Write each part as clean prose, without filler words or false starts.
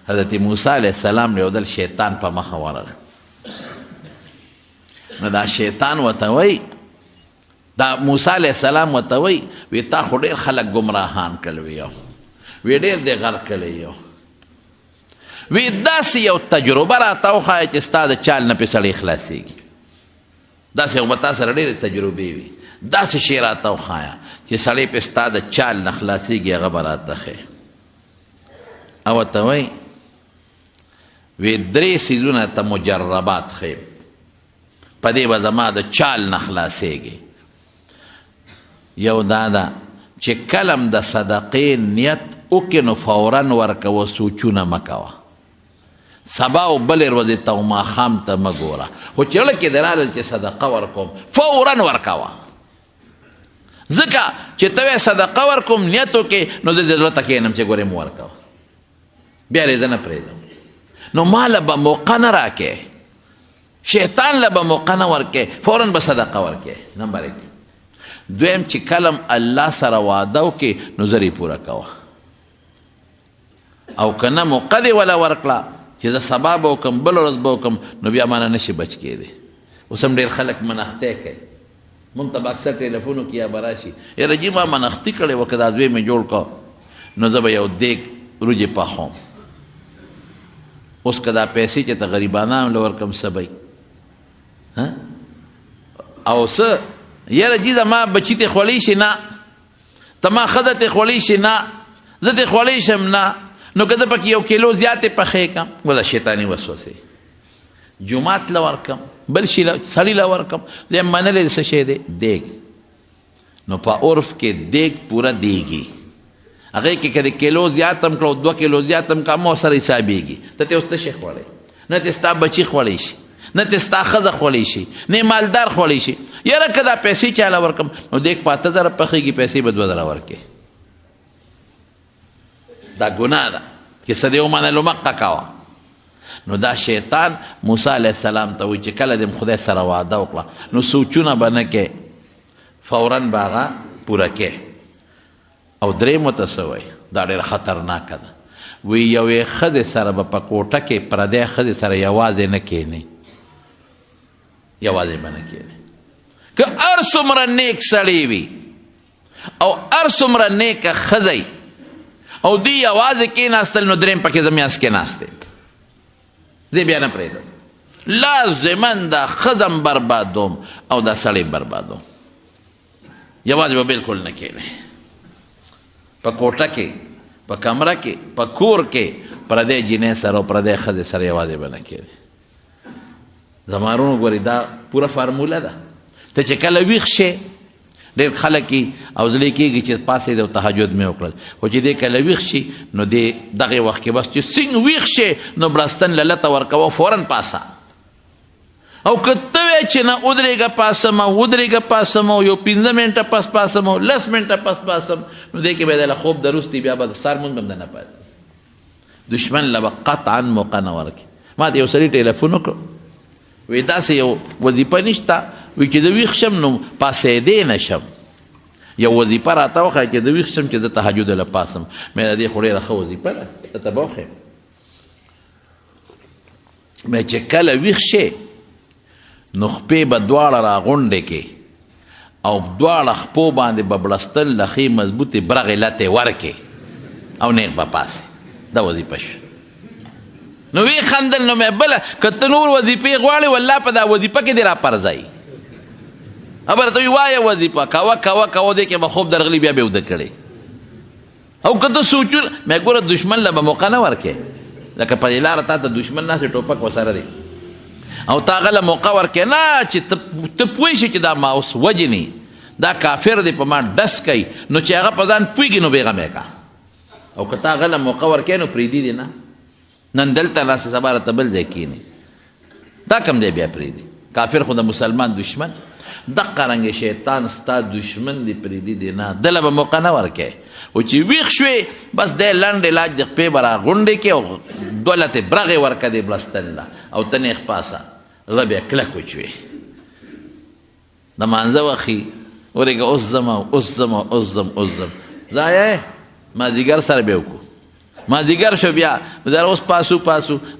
حضرت موسی علیه السلام یو ځل شیطان په مخه ورغی نو دا شیطان ورته وایي دا موسی علیه السلام ورته وایي وی تا خو ډېر خلک ګمراهان کړل وی ډېر دې غرق کړی یو وی داسې یو تجربه راته وښایه چې ستا د چال نه پې سړی خلاصېږي داسې خو به تا سره ډېرې تجربې وي داسې شی راته وښایه چې سړی پې ستا د چال نه خلاصېږي هغه به راته ښیې او ورته وایي وی 3 څیزونه ته مجربات ښیم په دې به زما د چال نه خلاصېږي یو دا ده چې کلم د صدقې نیت وکړې نو فورا ورکوه سوچونه مه کوه سبا او بلې ورځې ته او ماښام ته مه ګوره خو چې زړه کې دې راغلل چې صدقه ورکوم فورا ورکوه ځکه چې ته وایې صدقه ورکوم نیت وکړې نو زه دې زړه ته کښېنم چې ګورې مه ورکوه بیا دې زه نه پرېږدم نو ما له به موقع نه راکې شیطان له به موقع نه ورکې فورا به صدقه ورکې نمبر 1 دویم چې کلم الله سره واده وکې نو زر یې پوره کوه او که نه موقع دې وله ورکړه چې زه سبا به وکړم بله ورځ به وکړم نو بیا مانه نشي بچ کېدی اوس هم ډېر خلک منښتې کوي مونږ ته به اکثر ټلیفون وکړي یا به راشي یاره جي ما منښتي کړې وه که دا دوی مې جوړ کړه نو زه به یو دیګ وریجې پخوم اوس که دا پیسې چې ته غریبانانو له ورکړم څه به او څه یاره جي زما بچي ته خوړی شي نه ته ما ښځه ته خوړی شي نه زه ته خوړی شم نه نو که زه پکې 1 کیلو زیاتې پخې کړم ولا شیطاني وسوسې جومات له ورکړم بل شي سړي له ورکړم زه یم منلی څه شی دی دیګ نو په عرف کې دیګ پوره دیګي هغې کې که د کیلو زیات هم کړه 2 کیلو زیات هم کړه مو سره حسابېږي ته ته اوس څه شی خوړی نه ته ستا بچي خوړی شي نه ته ستا ښځه خوړی شي نه مالدار خوړی شي یاره که دا پیسې چاله ورکړم نو دیګ په 8000 پخېږي پیسې به 2000 ورکړې دا ګناه ده چې څه دې ومنلو مقه کوه نو دا شیطان موسی علیه السلام ته وایي چې کله دې خدای سره واده وکړه نو سوچونه به نه کې فورا به هغه پوره کې او درېیمو ته څه وایي دا ډېره خطرناکه ده وی یوې ښځې سره به په کوټه کې پردی ښځې سره یوازې نه کښېنې یوازې به نه کښېنې که هر څومره نیک سړی وي او هر څومره نیکه ښځی او دی یوازې کېناستل نو درېیم پکې زه میانځ کې ناستې زه بیا نه پرېږدم لازما دا ښځم بربادوم او دا سړی بربادوم یوازې به بلکل نه کښېنې په کوټه کې په کمره کې په کور کې پردی جینۍ سره او پردی ښځې سره یوازې به نه کېږي زما وروڼو ګورې دا پوره فارموله ده ته چې کله ویښ شې ډېر خلک او زړه کېږي چې پاسېد او تهجد مې وکړل خو چې دی کله ویښ شي نو دی دغې وخت کې بس چې څنګه ویښ شې نو بړستن له لته ورکوه فورا پاسه او که ته وایې چې نه ودرېږه پاسم او ودرېږه پاسم او یو 15 منټه پس پاسم او 10 منټه پس پاسم نو دی کې به دله خوب دروستي بیا به سار مونږ هم نه پاتې دشمن له به قطعا موقع نه ورکړي ما ته یو سړي ټلیفون وکړ وی داسې یو وظیفه نشته وی چې زه ویښ شم نو پاسېدی نه شم یو وظیفه راته وښایه چې زه ویښ شم چې زه تهجد له پاسم مې د دې خو ډېره ښه وظیفه ده درته به وښیم مې چې کله ویښ شې نو خپې به دواړه راغونډې کې او دواړه خپو باندې به بړستل له ښې مضبوطې برغې لتې ورکې او نیغ به پاسې دا وظیفه شوه نو وی خندل نو مې بله که ته نور وظیفې غواړې والله په دا وظیفه کې دې راپرځئ خبره ته وي وایه وظیفه کوه کوه کوه دې کې به خوب درغلي بیا به اوده کړې او که ته سوچونه مې ګوره دشمن له به موقع نه ورکې لکه په دې لاره تا ته دشمن ناستې ټوپک ورسره دی او تا هغه له موقع ورکې نه چې ته پوه شي چې دا ما اوس وجني دا کافر دی په ما ډس کوي نو چې هغه په ځان پوهېږي نو بېغمې کا او که تا هغه له موقع ورکې نو پرېږدي دي نه نن دلته راسې سبا راته بل ځای کښېني دا کم دی بیا پرېږدي کافر خو د مسلمان دشمن دقه رنګې شیطان ستا دشمن دی پرېږدي دی نه دله به موقع نه ورکې او چې ویښ شوې بس دی لنډ علاج د خپې به راغونډې کې او دولتې برغې ورکه دی بړستن له او ته نیغ پاسه غه بیا کلک وچوې د مانځه وخي ورېږه اوس ځم او اوس ځم او اوس ځم اوس ځم ځایه مازدیګر سره بیا وکړو مازدیګر شو بیا زه اوس پاسو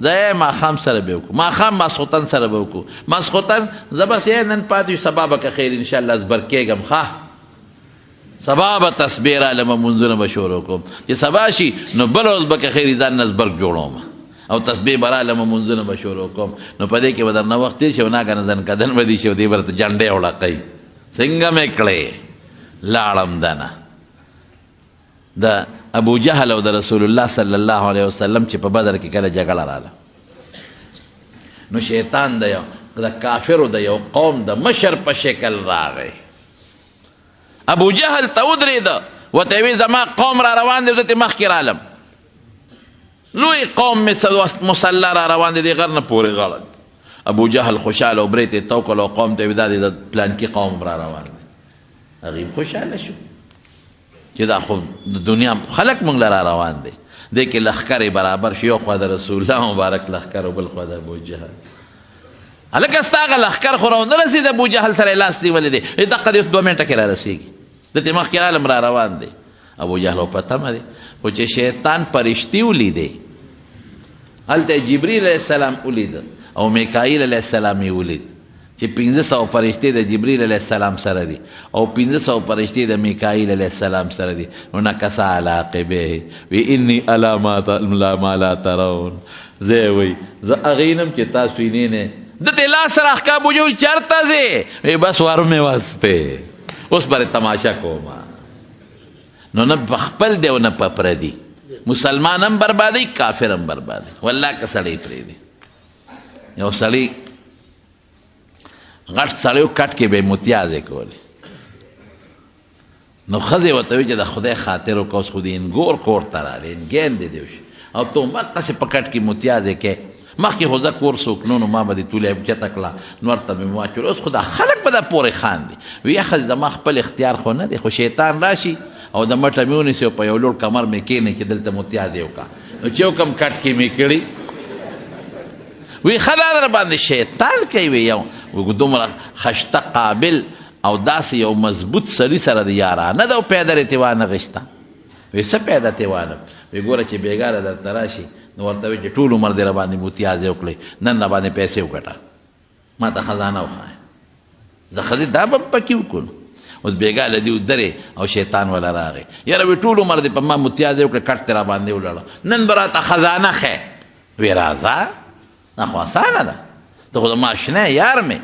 زه ماښام سره به وکړو ماښام ماسخوتن سره به وکړو ماسخوتن زه بس نن پاتې سبا به که خیر انشاءالله زبر کېږم ښه سبا به تسبیح رالمه مونځونه به شروع کوم چې سبا شي نو بل ورځ به که خیر ځان نه زبرګ جوړوم او تسبیح به رالمه مونځونه به شروع کوم نو په دې کې به درنه وخت تېر شي او ناګهانه ځنکدن به دي شي او دې به درته جنډې وړقوي څنګه مې کړې لاړم دنه د ابو جهل او د رسول الله صلی الله علیه وسلم چې په بدر کې کله جګړه راله نو شیطان د کافرو د یو قوم د مشر په شکل راغی ابو جهل ته ودرېده ورته وی زما قوم را روان دی دته مخکې رالم لوی قوم مې مسله را روان دی د غر نه پورې غاړه ابو جهل خوشحاله و برې ته توکل او قوم ته وی دا د پلانکي قوم را روان دی هغې خوشحاله شو چې دا خو د دنیا خلق مونږ له را روان دی دې کې لښکرې برابر شي یو خوا د رسول الله مبارک لښکر او بل خوا د ابو جهل هلکه ستا هغه لښکر خو راونه رسېد ابو جهل سره یې لاس نیولی دی دقه دې 2 منټه کې را رسېږي دته مخکې رالم را روان دی ابو جهل او په تمه دی خو چې شیطان پرشتي ولیدې هلته جبریل علیه السلام ولید او میکائیل علیه السلام یې ولید چې 500 فرشتې د جبریل علیه السلام سره دي او 500 فرشتې د میکائیل علیه السلام سره دي نو نکس علی عقبیه وی انی علی ما لا ترون زه وی زه هغې نم چې تاسو یې نه دته لاس راخکا ابو جهل چرته ځې وی بس ورمې واسپې اوس برې تماشا کومه نو نه په خپل دی او نه په پردي مسلمان هم بربادي کافر هم بربادي والله که سړی پرېږدي یو سړی غټ سړی و کټ کې به یې متیازې کولې نو ښځې ورته وایي چې د خدای خاطر وکړه اوس خو د انګور کور ته راغلی انګین دې دی وشي او ته همدقسې په کټ کې متیازې کې مخکې خو زه کور څوک نو ما به دې تولی اوچته کړه نو ورته مې واچول اوس خو دا خلک به دا پورې خاندي وی ښځې زما خپل اختیار خو نه دی خو شیطان راشي او د مټه مې ونیسي او په یو لوړ کمر مې کښېني چې دلته متیازې وکړه نو چې وکړم کټ کې مې کړي وی ښه دا در باندې شیطان کوي یو دومره خشته قابل او داسې یو مضبوط سړي سره د یارانه ده او پیدا رې تې وانه غشته وی څه پیدا تې وانه وی ګوره چې بېګاره درته راشي نو ورته وایي چې ټول عمر دې راباندې متیازې وکړئ نن راباندې پیسې وګټه ما ته خزانه وښایه زه ښځې دا به پکې وکړو اوس بېګا له دې ودرې او شیطان وله راغی یاره وی ټول عمر دې په ما متیازې وکړه کټ دې راباندې ولاړه نن به راته خزانه ښیې وی راځه دا خو اسانه ده ته خو زما اشنا یار مې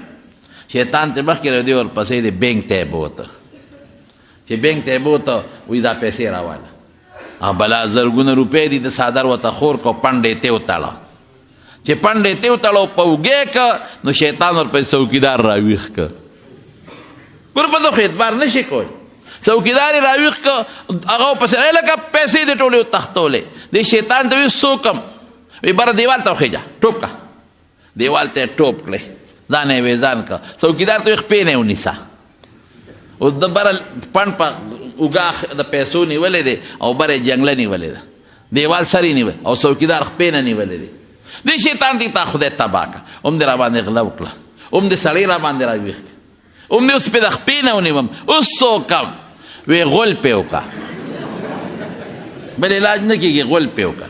شیطان ته مخکې را دې ورپسې دې بینک ته یې بوته چې بینک ته یې بوته وی دا پیسې راواله بلا زرګونه روپۍ دي د څادر ورته خور کو پنډې ته وتړه چې پنډې ته وتړه په اوږې که نو شیطان ورپسې څوکیدار راویښ که ګوره په دغه اعتبار نه شي کوی څوکیدار یې راویښ که هغه ورپسې لکه پیسې دې ټولې وتښتولې دې شیطان ته وي څوکم وی بره دیوال ته وخېږه ټوپ که دیوال ته یې ټوپ کړې ځان یې ویزان که څوکیدار ته وي خپې نه یې ونیسه اوس د بره پنډ په اوږه د پیسو نیولې دی او بره یې جنګله نیولې ده دیوال سر یې نیولې او څوکیدار خپې نه نیولې دی دې شیطان ته تا خدای تباه کړه هم دې راباندې غله وکړه هم دې سړی راباندې راویښ کړه هم دې اوس پې د خپې نه ونیوم اوس څه وکړم وی غول پې وکړه بل علاج نه کېږي غول پې وکړه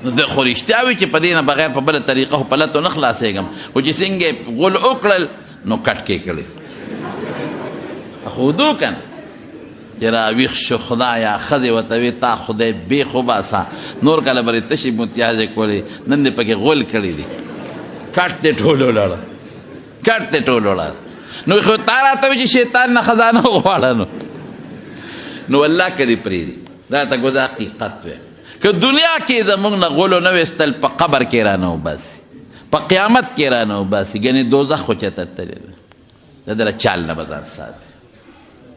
نو د خو رښتیا وي چې په دې نه بغیر په بله طریقه خو په لتو نه خلاصېږم خو چې څنګه غول وکړل نو کټ کې کړې خو ودو که نه چې راویښ شو خدایا ښځې ورته وې تا خدای بېخ وباسه نور کله به یې تشې متیازې کولې نن دې پکې غول کړی دي کټ دې ټول ولاړه کټ دې ټول ولاړه نو خو تا راته وې چې شیطان نه خزانه وغواړه نو الله که دې پرېږدي دا ته ګوزه حقیقت وی که دنیا کې زموږ نه غولو نه ویستل په قبر کې رانه وباسي په قیامت کې رانه وباسي ګنې دوزخ خو چته تللی ده د دله چال نه به ځان ساتي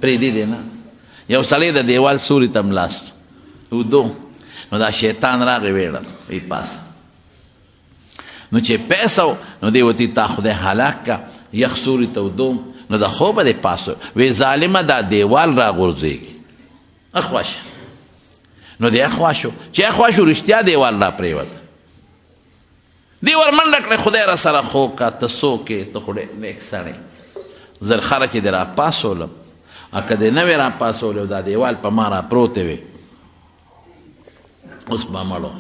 پرېږدي دی نه یو سړی د دیوال سوري ته ملاست ودو نو دا شیطان راغی ویړه وی پاسه نو چې پیسو نو دی وتی تا خدای هلاک کا یخ سوري ته ودو نو د خوبه دی پاسو وی ظالمه دا دیوال را غورځېږي اخواشه نو دی اخوا شو چې اخوا شو رښتیا دیوال را پرېوت دی ور منډه کړې خدای را سره خوب کا ته څوک یې ته خو نیک سړی زرخره چې دی را پاسولم که دې نه وې را پاسولی او دا دیوال په ما را پروتې وې اوس به مړو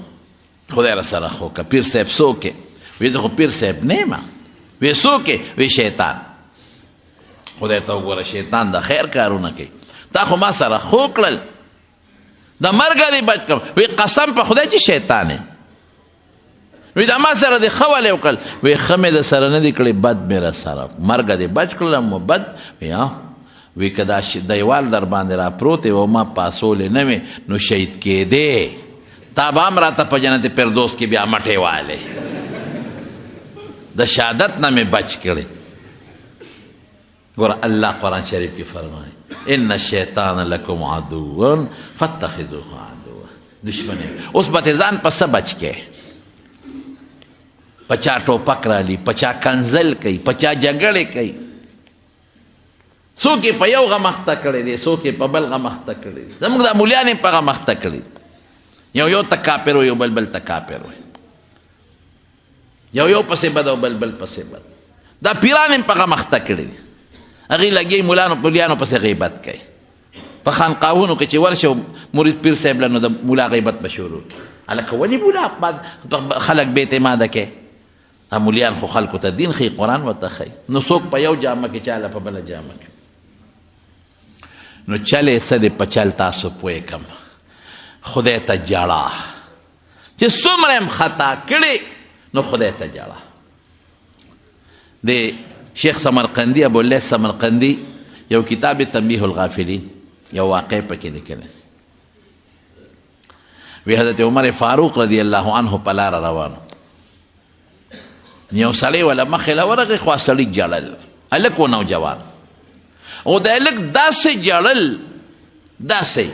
خدای را سره خو که پیر صاحب څوک یې وی زه خو پیر صاحب نه یم وی څوک یې وی شیطان خدای ته وګوره شیطان د خیر کارونه کوي تا خو ما سره خو کړل د مرګه دې بچ کړم وی قسم په خدای چې شیطان یم وی دا ما سره دې ښه ولې وکړل وی ښه مې د سره نه دي کړی بد مې را سره مرګه دې بچ کړلم بد وی که دا دیوال در باندې را پروت و ما پاسولې نه وې نو شهید کېدې تا به هم راته په جنت فردوس کې بیا مټې والې د شهادت نه مې بچ کړی ګوره الله قرآن شریف کې فرمایي ان الشیطان لکم عدو فاتخذوه عدوا دشمن اوس به تې ځان په څه بچ کې په چا ټوپک رالی په چا کنزل کوي په چا جګړې کوي څوک یې په یو غم اخته کړی دی څوک یې په بل غم اخته کړی دی زموږ دا مولیان یې په غم اخته کړي یو ته کافر و یو بل ته کافر و یو پسې بد او بل پسې بد دا پیران یې په غم اخته کړي دي هغې لګي مولیانو پسې غیبت کوي په خانقاهونو کې چې ورشه مرید پیر صاحب له نو د مولا غیبت به شروع کړي هلکه ولې مولا خلک بې اعتماده کوي مولیان خو خلکو ته دین ښیي قرآن ورته ښیي نو څوک په یو جامه کې چاله په بله جامه کې نو چلې څه دې په چل تاسو پوه کم خدای ته جاړه چې څومره یم خطا کړې نو خدای ته جاړه د شیخ سمرقندی ابواللیث سمرقندی یو کتاب تنبیه الغافلین یو واقع پکې لیکلی وی حضرت عمر فاروق رضی الله عنه په لاره روانو یو سړی ولا مخې له ورغی خوا سړي جړل هلک و نوجوان او د هلک داسې جړل داسې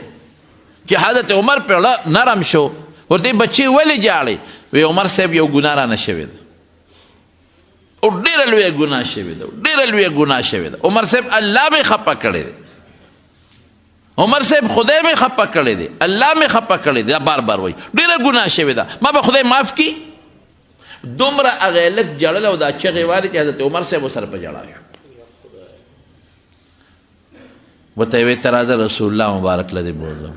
چې حضرت عمر پرې نرم شو ورته بچی ولې جاړې وی عمر صاحب یو ګناه رانه شوې ده او ډېره لویه ګناه شوې ده ډېره لویه ګناه شوې ده عمر صاحب الله مې خفه کړی دی عمر صاحب خدای مې خفه کړی دی الله مې خفه کړی دی بار بار وایي ډېره ګناه شوې ده ما به خدای معاف کړي دومره هغه هلک جړل او دا چغې والې چې حضرت عمر صاحب ورسره په ژړا شو ورته یې ویې ته راځه رسول الله مبارک له دې بوځم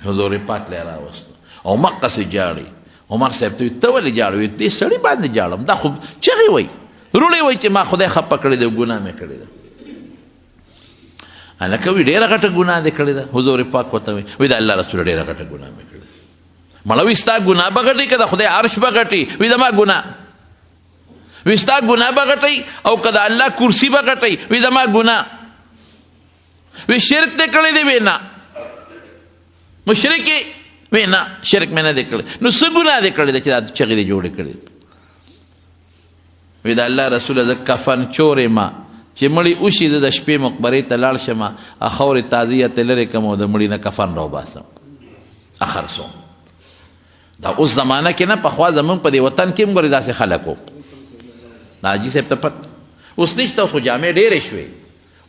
حضور پاک له یې راوستو او مقسې جاړي عمر صاحب ته ته ولې جاړې وایي دې سړي باندې جاړم دا خو چغې وایي روړې وایي چې ما خدای خفه کړی دی ګناه مې کړې ده هلکه وایي ډېره غټه ګناه دې کړې ده حضور پاک ورته وایي د الله رسول ډېره غټه ګناه مې کړې ده مړه وي ستا ګناه به غټي که د خدای عرش به غټي وي زما ګناه وي ستا ګناه به غټي او که د الله کرسي به غټي وي زما ګناه وی شرک دې کړی دی وی نه مشرک یې وی نه شرک مې نه دی کړی نو څه ګناه دې کړی دی چې دا چغې دې جوړې کړې وی د الله رسوله زه کفن چور یم چې مړي وشي زه د شپې مقبرې ته لاړ شم خاورې تازیه ترې لرې کړم او د مړي نه کفن راوباسم خرڅوم دا اوس زمانه کې نه پخوا زمونږ په دې وطن کې هم ګورې داسې خلک وو د حاجي صاحب ته پت اوس نشته اوس خو جامې ډېرې شوې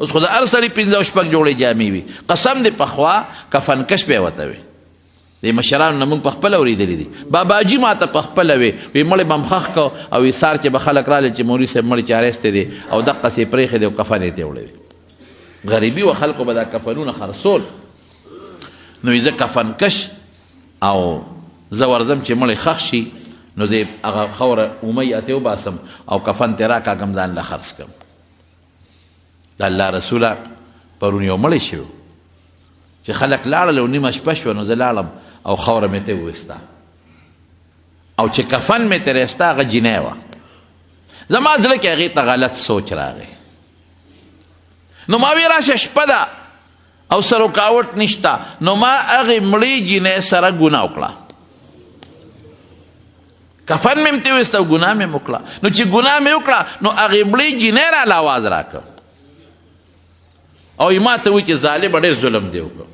اوس خو د هر سړي پنځه او شپږ جوړې جامې وي قسم دې پخوا کفنکش به یې ورته وي د مشرانو نه موږ پخپله اورېدلي دي باباجي ما ته پخپله وي وي مړی به م ښخ کو او ایثار چې به خلک راغلل چې مولوي صاحب مړی چارستی دی او دقسې یې پرېښی دی او کفن یې ته وړی دی غریبي و خلکو به دا کفنونه خرڅول نو زه کفنکش او زه ورځم چې مړی ښخ شي نو زه هغه خوره اومۍ اتې وباسم او کفن ترې راکاږم ځان له خرڅ کړم د الله رسوله پرون یو مړی شوی چې خلک لاړل او نیمه شپه شوه نو زه لاړم او خوره مې ته وویسته او چې کفن مې ترې ایسته هغه جینۍ وه زما زړه کې هغې ته غلط سوچ راغی نو ما وی راشه شپه ده او څه رکاوټ نشته نو ما هغې مړې جینۍ سره ګناه وکړه کفن مې ته ویسته او ګناه مې وکړه نو چې ګناه مې وکړه نو هغې مړې جینۍ راله اواز راکړه او ما ته وایي چې ظالم ډېر ظلم دی وکړه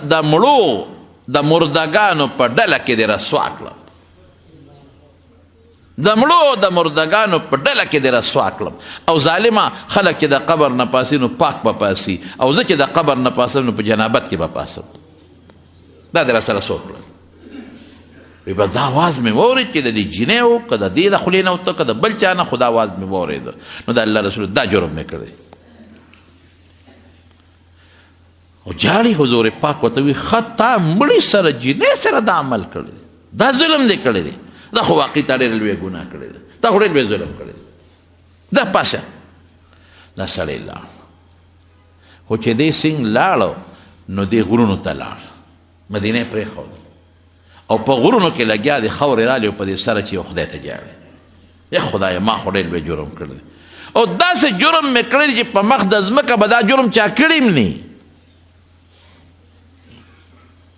د مړو د مردګانو په ډله کې دې رسوا کړم د مړو د مردګانو په ډله کې دې رسوا کړم او ظالمه خلک چې د قبر نه پاسي نو پاک به پاسي او زه چې د قبر نه پاسم نو په جنابت کې به پاسم دا دې راسره څه وکړل وی بس دا آواز مې واورېد چې د دې جینۍ و که د دې د خولې نه وته که د بل چا نه خو دا آواز مې واورېده نو د الله رسول دا جرم مې کړی او جاړي حضور پاک ورته وي خطا مړي سره جنې سره دا عمل کړی دی دا ظلم دی کړی دی دا خو واقعي تا ډېر لوی ګناه کړی دی تا خو ډېر لوی ظلم کړی دی دا پاشه دا سړی لاړ خو چې دې سنګ لاړو نو دې غرونو ته لاړ مدینه پرېښود او په غرونو کې لګیا د خاورې رالې په دې سره چې یو خدای ته جاړي یا خدایه ما خو ډېر لوی جرم کړی او داسې جرم مې کړی چې په مخ د ځمکه به دا جرم چا کړی م نه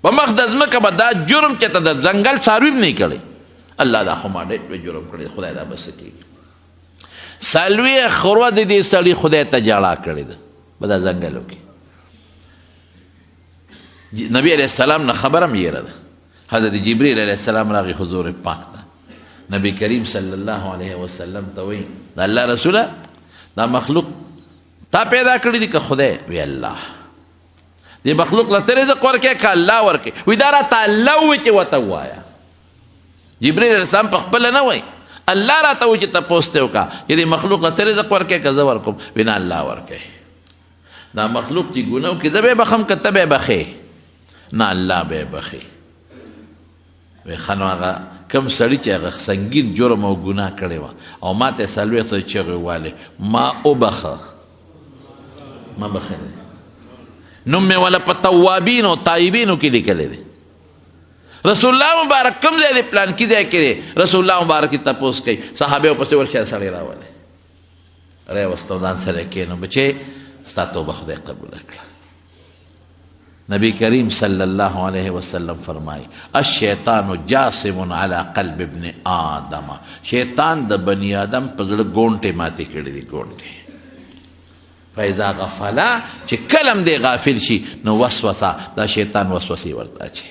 په مخ د ځمکه به دا جرم چې ته د ځنګل څاروي م نه کړی الله دا خو ما ډېر لوی جرم کړی خدای دا به څه کېږي څلوېښت خروه د دې سړي خدای ته جاړه کړې ده په دا ځنګلو کې نبی علیه السلام نه خبره م یېره ده حضرت جبریل علیه السلام راغی حضور پاک ته نبی کریم صلی الله علیه وسلم ته وایي د الله رسوله دا مخلوق تا پیدا کړی دی که خدای وی الله دې مخلوق له ته رزق ورکې که الله ورکې وی دا راته الله ووایي چې ورته ووایه جبریل علیه السلام په خپله نه وایي الله راته وایي چې تپوس ته وکړه چې دې مخلوق له ته رزق ورکې که زه ورکوم وی نه الله ورکوي دا مخلوق چې ګناه وکړي زه به یې بخم که ته به یې بخې نه الله به یې بخي وی ښه نو هغه کم سړي چې هغه سنګین جرم او ګناه کړې وه او ما ته یې څلوېښت سوه چغې وویلې ما وبخه ما بخلی نوم مې وله په توابینو او تایبینو کې لیکلی دی رسول الله مبارک کم ځای دی پلانکي ځای کې دی رسول الله مبارک یې تپوس کوي صحابه ورپسې ورشه سړی راولئ راوسته او ځان سره کښېنو بچې ستا توبه خدای قبوله کړه نبی کریم صلی الله علیه وسلم فرمائی الشیطان جاسم علی قلب ابن آدم شیطان د بنی آدم په زړه ګونټې ماتې کړي دي ګونټې فاذا غفلا چې کلم دی غافل شي نو وسوسه دا شیطان وسوسې ورته اچي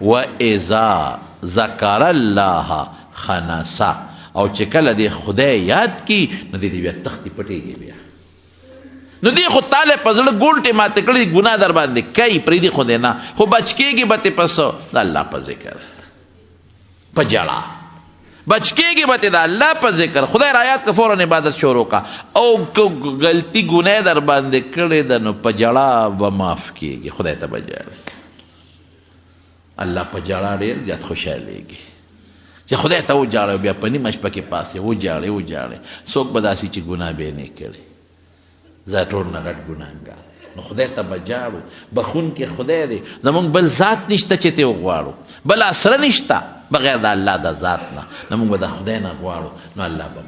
و اذا ذکر الله خنسا او چې کله دی خدای یاد کی نو دی بیا تختی پټېږي بیا نو دی خو تاله په زړه ګونټې ماته کړي ګناه در باندې کوي پرېږدي خو دی نه خو بچ کېږي به تې په څه د الله په ذکر په جړه بچ کېږي به تې د الله په ذکر خدای رایات که فوراً عبادت شروع کا او که غلطي ګناه در باندې کړې ده نو په جړه به معاف کېږي خدای ته به جاړي الله په جړه ډېر زیات خوشحالېږي چې خدای ته وجاړی بیا په نیمه شپه کې پاسې وجاړې څوک به داسې چې ګناه به یې نه کړی زه ټول نه غټ ګناهګار نو خدای ته به جاړو بخونکی خدای دی زمونږ بل ذات نشته چې ته وغواړو بل اسره نشته بغیر د الله د ذات نه نو موږ به د خدای نه غواړو نو الله به